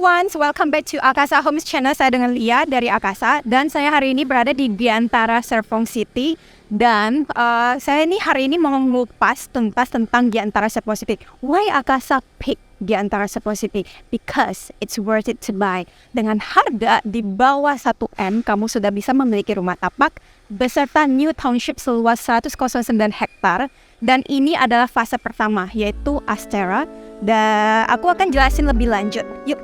everyone, welcome back to Akasa Homes Channel. Saya dengan Lia dari Akasa dan saya hari ini berada di Giantara Serpong City. Dan saya hari ini mau mengupas tuntas tentang Giantara Serpong City. Why Akasa pick Giantara Serpong City? Because it's worth it to buy. Dengan harga di bawah 1M, kamu sudah bisa memiliki rumah tapak beserta new township seluas 109 hektar. Dan ini adalah fase pertama, yaitu Astera. Dan aku akan jelasin lebih lanjut. Yuk.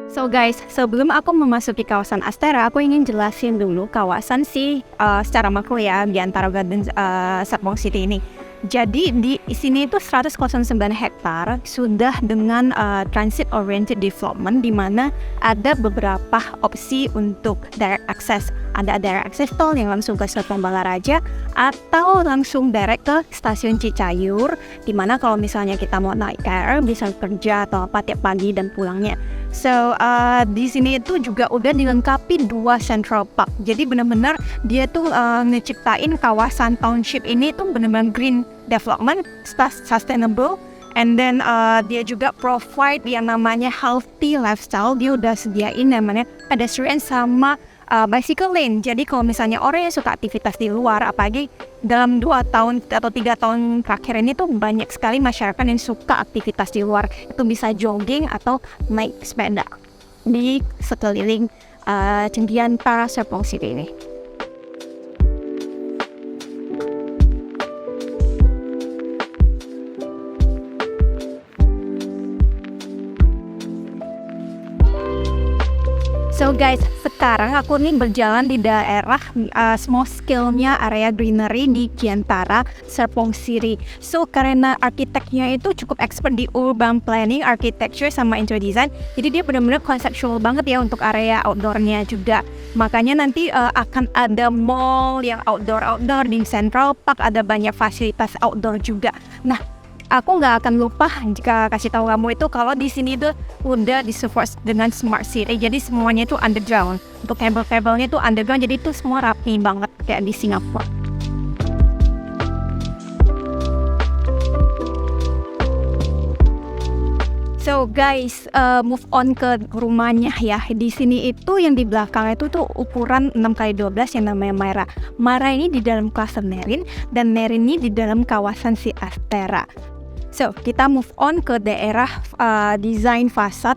So guys, sebelum aku memasuki kawasan Astera, aku ingin jelasin dulu kawasan secara makro ya, Giantara Garden Serpong City ini. Jadi di sini itu 109 hektar sudah dengan transit oriented development, di mana ada beberapa opsi untuk direct access. Ada direct access tol yang langsung ke Serpong Balaraja atau langsung direct ke stasiun Cicayur, di mana kalau misalnya kita mau naik KRL bisa kerja atau apa tiap pagi dan pulangnya. So di sini itu juga udah dilengkapi 2 Central Park. Jadi benar-benar dia tuh ngeciptain kawasan township ini tuh benar-benar green development, sustainable, and then dia juga provide yang namanya healthy lifestyle. Dia udah sediain namanya pedestrian sama bicycle lane. Jadi kalau misalnya orang yang suka aktivitas di luar, apalagi dalam 2 tahun atau 3 tahun terakhir ini tuh banyak sekali masyarakat yang suka aktivitas di luar. Itu bisa jogging atau naik sepeda di sekeliling Giantara Serpong City ini. So guys, sekarang aku nih berjalan di daerah small scale-nya area greenery di Giantara Serpong City. So karena arsiteknya itu cukup expert di urban planning, architecture, sama interior design, jadi dia benar-benar konseptual banget ya untuk area outdoor-nya juga. Makanya nanti akan ada mall yang outdoor di Central Park, ada banyak fasilitas outdoor juga. Nah, aku nggak akan lupa jika kasih tahu kamu itu kalau di sini tuh udah disupport dengan smart city. Jadi semuanya itu underground. Untuk kabel-kabelnya tuh underground, jadi itu semua rapi banget kayak di Singapura. So guys, move on ke rumahnya ya. Di sini itu yang di belakang itu tuh ukuran 6x12 yang namanya Myra. Myra ini di dalam kluster Nerin, dan Nerin ini di dalam kawasan si Astera. So, kita move on ke daerah desain fasad.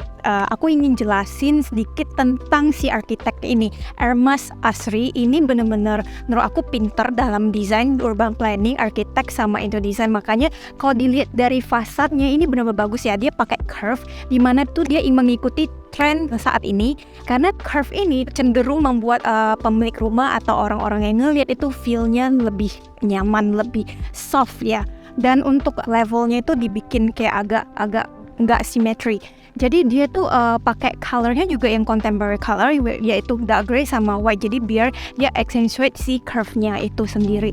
Aku ingin jelasin sedikit tentang si arsitek ini. Ermas Asri ini benar-benar menurut aku pinter dalam desain, urban planning, arsitek, sama interior design. Makanya kalau dilihat dari fasadnya ini benar-benar bagus ya. Dia pakai curve, dimana tuh dia ingin mengikuti tren saat ini. Karena curve ini cenderung membuat pemilik rumah atau orang-orang yang ngeliat itu feel-nya lebih nyaman, lebih soft ya. Dan untuk levelnya itu dibikin kayak agak nggak simetri. Jadi dia tuh pakai colornya juga yang contemporary color, yaitu dark gray sama white. Jadi biar dia accentuate si curve-nya itu sendiri.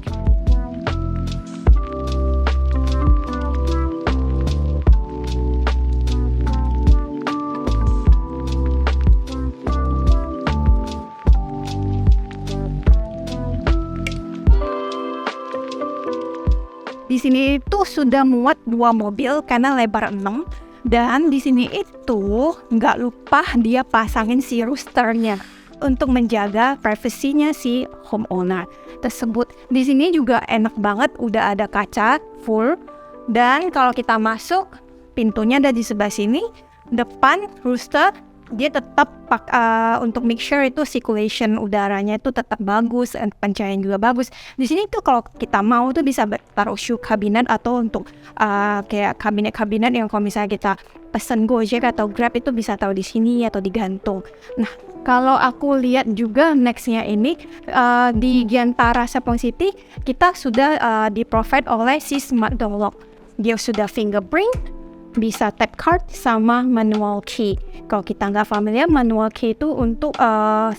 Di sini itu sudah muat 2 mobil karena lebar 6. Dan di sini itu nggak lupa dia pasangin si roosternya untuk menjaga privasinya si homeowner tersebut. Di sini juga enak banget, udah ada kaca full. Dan kalau kita masuk, pintunya ada di sebelah sini. Depan rooster, dia tetap untuk make sure itu circulation udaranya itu tetap bagus, pencahayaan juga bagus. Di sini tuh kalau kita mau tuh bisa taruh shoe cabinet atau untuk kayak kabinet-kabinet yang kalau misalnya kita pesen Gojek atau Grab itu bisa taruh di sini atau digantung. Nah, kalau aku lihat juga nextnya ini di Giantara Serpong City kita sudah di-provide oleh si Smart Door Lock. Dia sudah fingerprint, bisa tap card sama manual key. Kalau kita nggak familiar, manual key itu untuk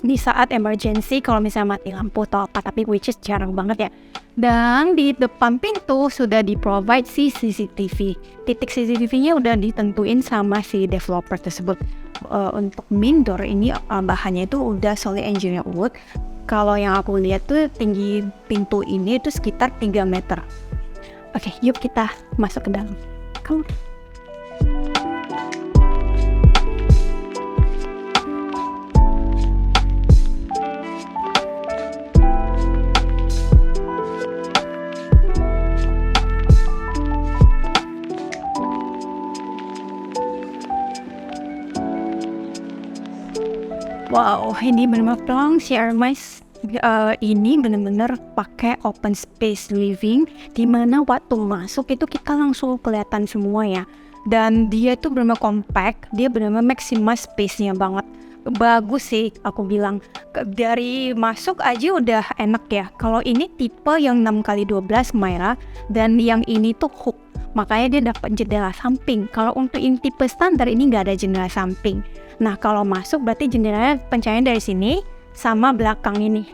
di saat emergency kalau misalnya mati lampu atau apa, tapi which is jarang banget ya. Dan di depan pintu sudah di-provide si CCTV. Titik CCTV-nya udah ditentuin sama si developer tersebut. Untuk main door ini bahannya itu udah solid engineered wood. Kalau yang aku lihat tuh tinggi pintu ini itu sekitar 3 meter. Oke, yuk kita masuk ke dalam. Come on. Wow, ini benar-benar pelang si Hermes. Ini benar-benar pakai open space living, dimana waktu masuk itu kita langsung kelihatan semua ya. Dan dia itu benar-benar compact, dia benar-benar maximize space-nya banget. Bagus sih aku bilang. Dari masuk aja udah enak ya. Kalau ini tipe yang 6x12 Myra, dan yang ini tuh hook. Makanya dia dapat jendela samping. Kalau untuk yang tipe standar ini nggak ada jendela samping. Nah, kalau masuk berarti jendelanya pencahayaan dari sini sama belakang ini.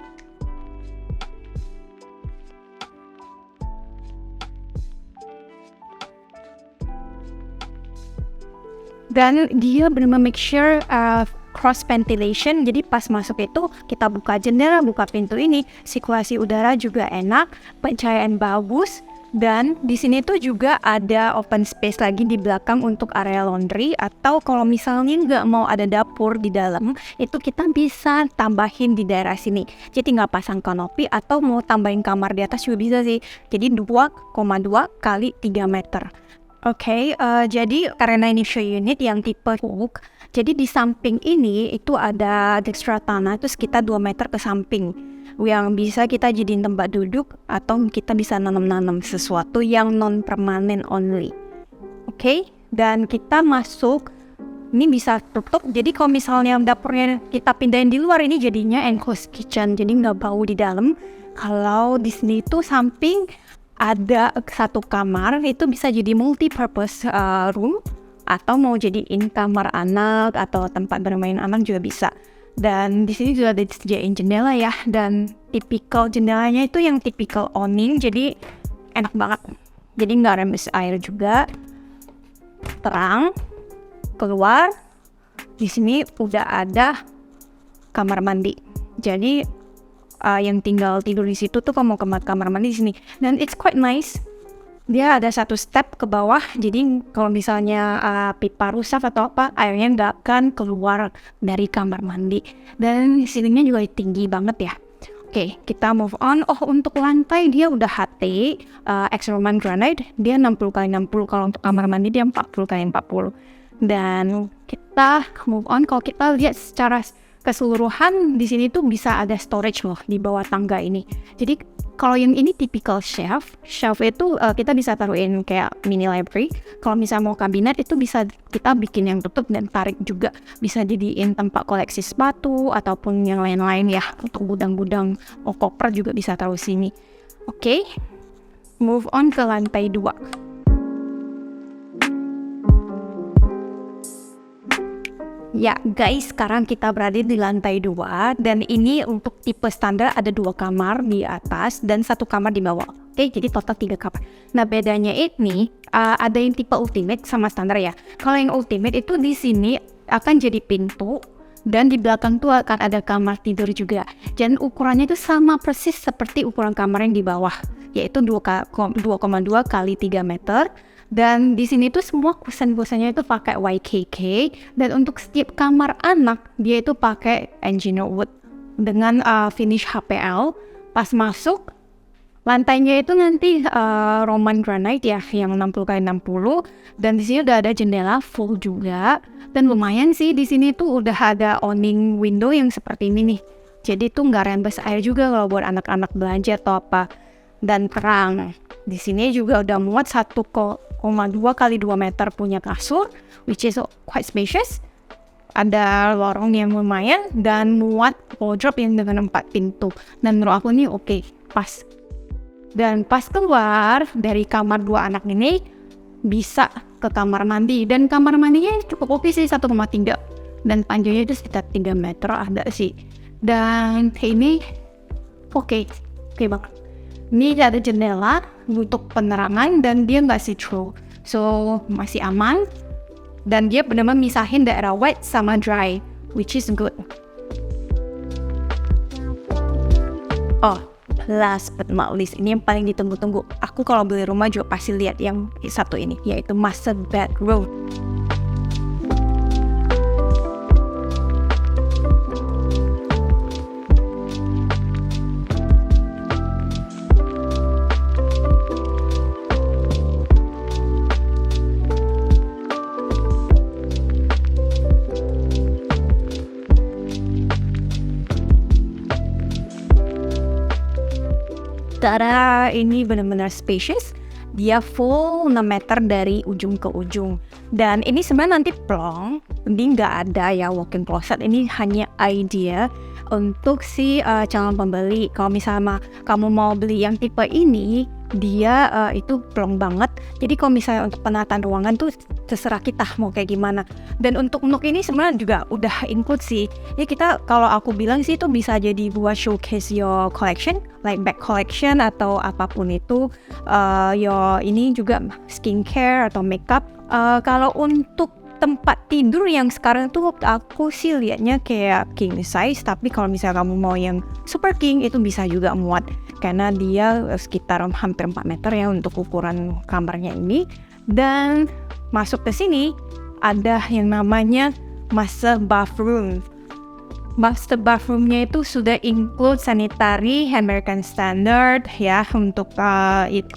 Dan dia benar-benar make sure cross ventilation, jadi pas masuk itu kita buka jendela, buka pintu ini, sirkulasi udara juga enak, pencahayaan bagus. Dan di sini tuh juga ada open space lagi di belakang untuk area laundry, atau kalau misalnya nggak mau ada dapur di dalam, itu kita bisa tambahin di daerah sini. Jadi nggak pasang kanopi atau mau tambahin kamar di atas juga bisa sih. Jadi 2,2 kali 3 meter. Oke, jadi karena ini show unit yang tipe hook, jadi di samping ini itu ada ekstra tanah itu sekitar 2 meter ke samping, yang bisa kita jadiin tempat duduk atau kita bisa nanam-nanam sesuatu yang non-permanen only. Oke, dan kita masuk, ini bisa tutup, jadi kalau misalnya dapurnya kita pindahin di luar, ini jadinya enclosed kitchen, jadi nggak bau di dalam. Kalau di sini tuh samping ada satu kamar, itu bisa jadi multi-purpose room, atau mau jadiin kamar anak atau tempat bermain anak juga bisa. Dan di sini juga ada disediain jendela ya, dan tipikal jendelanya itu yang tipikal awning, jadi enak banget. Jadi nggak remes air juga, terang. Keluar, di sini udah ada kamar mandi. Jadi yang tinggal tidur di situ tuh kalau mau ke kamar mandi di sini. Dan it's quite nice. Dia ada satu step ke bawah, jadi kalau misalnya pipa rusak atau apa, airnya nggak akan keluar dari kamar mandi. Dan ceilingnya juga tinggi banget ya. Oke, kita move on. Oh, untuk lantai dia udah HT, Ex-Roman Granite, dia 60x60. Kalau untuk kamar mandi dia 40x40. Dan kita move on. Kalau kita lihat secara keseluruhan, di sini tuh bisa ada storage loh di bawah tangga ini. Jadi kalau yang ini typical shelf itu kita bisa taruhin kayak mini library. Kalau misalnya mau kabinet itu bisa kita bikin yang tutup dan tarik juga. Bisa jadiin tempat koleksi sepatu ataupun yang lain-lain ya. Untuk gudang-gudang koper juga bisa taruh sini. Oke, move on ke lantai 2. Ya guys, sekarang kita berada di lantai 2, dan ini untuk tipe standar ada 2 kamar di atas dan 1 kamar di bawah. Oke, jadi total 3 kamar. Nah, bedanya ini ada yang tipe ultimate sama standar ya. Kalau yang ultimate itu di sini akan jadi pintu, dan di belakang tuh akan ada kamar tidur juga. Dan ukurannya itu sama persis seperti ukuran kamar yang di bawah, yaitu 2,2 kali 3 meter. Dan di sini tuh semua kusen-kusennya itu pakai YKK, dan untuk setiap kamar anak dia itu pakai engineered wood dengan finish HPL. Pas masuk lantainya itu nanti Roman Granite ya, yang 60x60, dan di sini udah ada jendela full juga. Dan lumayan sih, di sini tuh udah ada awning window yang seperti ini nih. Jadi tuh nggak rembes air juga kalau buat anak-anak belanja atau apa. Dan terang. Di sini juga udah muat 1,2 kali 2 meter punya kasur, which is quite spacious. Ada lorong yang lumayan dan muat wardrobe yang dengan 4 pintu. Dan menurut aku nih oke, pas. Dan pas keluar dari kamar 2 anak ini, bisa ke kamar mandi. Dan kamar mandinya cukup oke sih, 1,3. Dan panjangnya itu sekitar 3 meter ada sih. Dan ini oke banget. Ini ada jendela untuk penerangan dan dia nggak see-through. So, masih aman. Dan dia benar-benar misahin daerah wet sama dry, which is good. Oh, last but not least, ini yang paling ditunggu-tunggu. Aku kalau beli rumah juga pasti lihat yang satu ini, yaitu master bedroom. Tada, ini benar-benar spacious. Dia full 6 meter dari ujung ke ujung. Dan ini sebenarnya nanti plong. Ini nggak ada ya walk-in closet. Ini hanya idea untuk si calon pembeli. Kalau misalnya kamu mau beli yang tipe ini, dia itu plong banget. Jadi kalau misalnya untuk penataan ruangan tuh terserah kita mau kayak gimana. Dan untuk ini sebenarnya juga udah include sih. Ya kita, kalau aku bilang sih itu bisa jadi buat showcase your collection, like bag collection atau apapun itu. Your ini juga skincare atau makeup. Kalau untuk tempat tidur yang sekarang tuh aku sih liatnya kayak king size, tapi kalau misalnya kamu mau yang super king itu bisa juga muat karena dia sekitar hampir 4 meter ya untuk ukuran kamarnya ini. Dan masuk ke sini ada yang namanya master bathroom. Master bathroomnya itu sudah include sanitary American standard ya. Untuk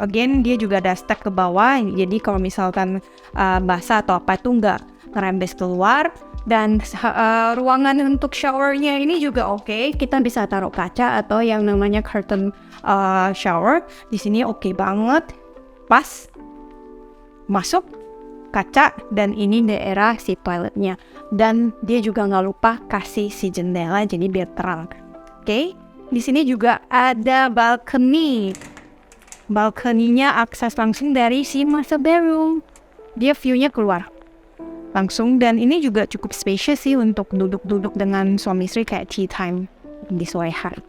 again dia juga ada stack ke bawah, jadi kalau misalkan basah atau apa itu nggak ngerembes keluar. Dan ruangan untuk showernya ini juga oke. Kita bisa taruh kaca atau yang namanya curtain shower. Di sini oke banget, pas masuk kaca, dan ini daerah si toiletnya. Dan dia juga nggak lupa kasih si jendela jadi biar terang. Oke. Di sini juga ada balcony. Balcony-nya akses langsung dari si master bedroom. Dia view-nya keluar langsung, dan ini juga cukup spacious sih untuk duduk-duduk dengan suami istri kayak tea time di sore hari.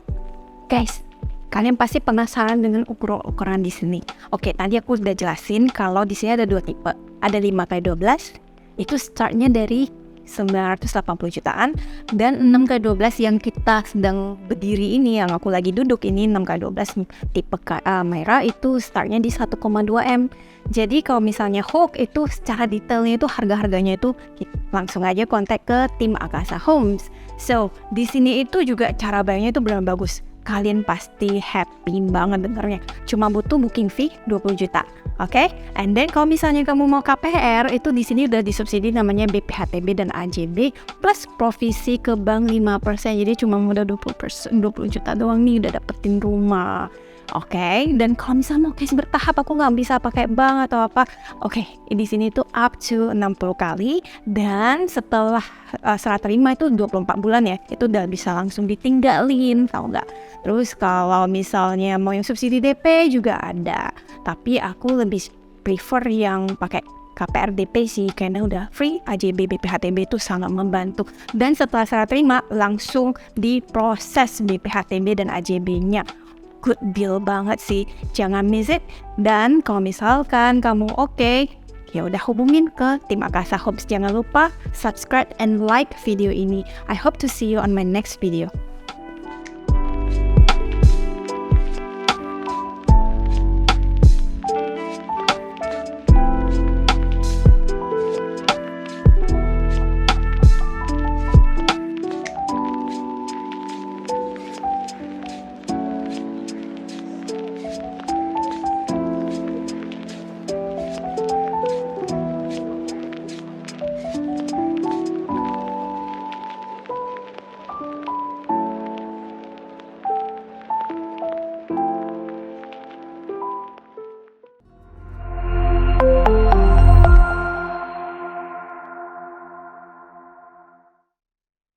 Guys, kalian pasti penasaran dengan ukuran di sini. Oke, tadi aku udah jelasin kalau di sini ada 2 tipe. Ada 5x12, itu startnya dari 980 jutaan, dan 6x12 yang kita sedang berdiri ini, yang aku lagi duduk ini 6x12 tipe merah, itu startnya di 1,2 M. Jadi kalau misalnya Hawk itu secara detailnya itu harga-harganya itu langsung aja kontak ke tim Akasa Homes. So di sini itu juga cara bayarnya itu benar bagus. Kalian pasti happy banget dengarnya. Cuma butuh booking fee 20 juta. Oke? And then kalau misalnya kamu mau KPR, itu di sini udah disubsidi namanya BPHTB dan AJB plus provisi ke bank 5%. Jadi cuma modal 20 juta doang nih udah dapetin rumah. Oke, dan kalau misalnya mau cash bertahap, aku nggak bisa pakai bank atau apa. Oke, di sini tuh up to 60 kali, dan setelah serah terima itu 24 bulan ya, itu udah bisa langsung ditinggalin, tau nggak? Terus kalau misalnya mau yang subsidi DP juga ada, tapi aku lebih prefer yang pakai KPR DP sih, karena udah free. AJB BPHTB itu sangat membantu, dan setelah serah terima langsung diproses BPHTB dan AJB-nya. Good deal banget sih, jangan miss it. Dan kalau misalkan kamu oke, ya udah hubungin ke tim Akasa Homes. Jangan lupa subscribe and like video ini. I hope to see you on my next video.